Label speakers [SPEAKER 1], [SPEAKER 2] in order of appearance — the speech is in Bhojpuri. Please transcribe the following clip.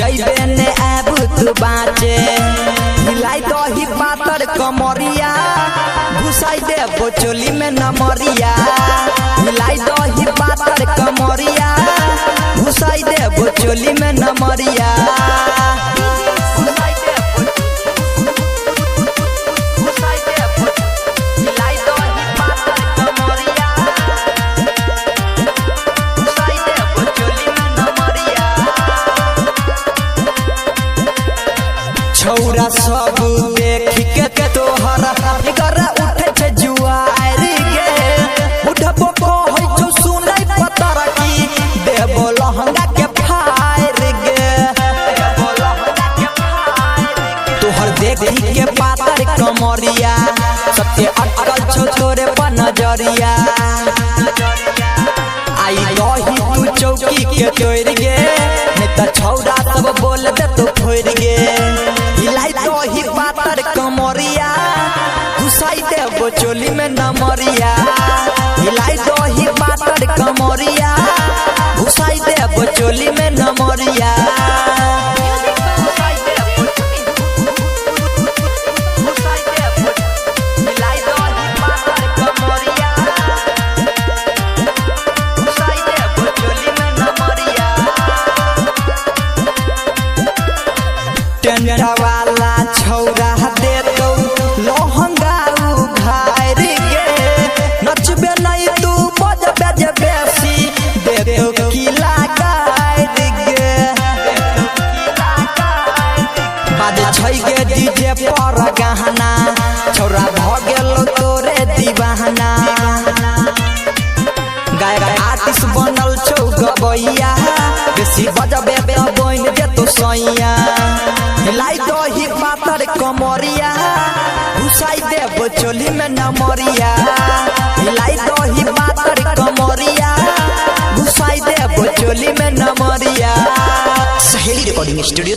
[SPEAKER 1] जइबे ने आबू तू बाचे हिलाई दही पातर कमरिया घुसाई दे बोचोली में नमरिया हिलाई दही पातर कमरिया घुसाई दे बोचोली में नमरिया छौरा सब देख के तोहर घर उठे छे जुआर गे उठबो कहै छौ सुनै पतर की देबो लहंगा के फायर गे तोहर देख के पातर कमरिया सबके अटकल छौ तोरे पर नजरिया आई दही तू चौकी के तोड़ गे नहीं त छौरा सब बोल दे तो फोड़ गे हिलाई दही पातर कमरिया घुसाई दे बोचोली में नमरिया हिलाई दही पातर कमरिया घुसाई दे बोचोली में नमरिया टेंटा वाला छौरा दे तो लहंगा उघार गे नचबे नहीं तू बजबे जे बेसी दे तो किला गाड़ गे बाजे छै गे डीजे पर गहना छौरा भ गेल तोरे दीवाना गायक आर्टिस्ट बनल छौ गबैया बेसी बजबे त बन जे तो सैया हिलाई दही पातर कमरिया घुसाई दे बोचोली में नमरिया हिलाई दही पातर कमरिया घुसाई दे बोचोली में नमरिया सहेली रिकॉर्डिंग स्टूडियो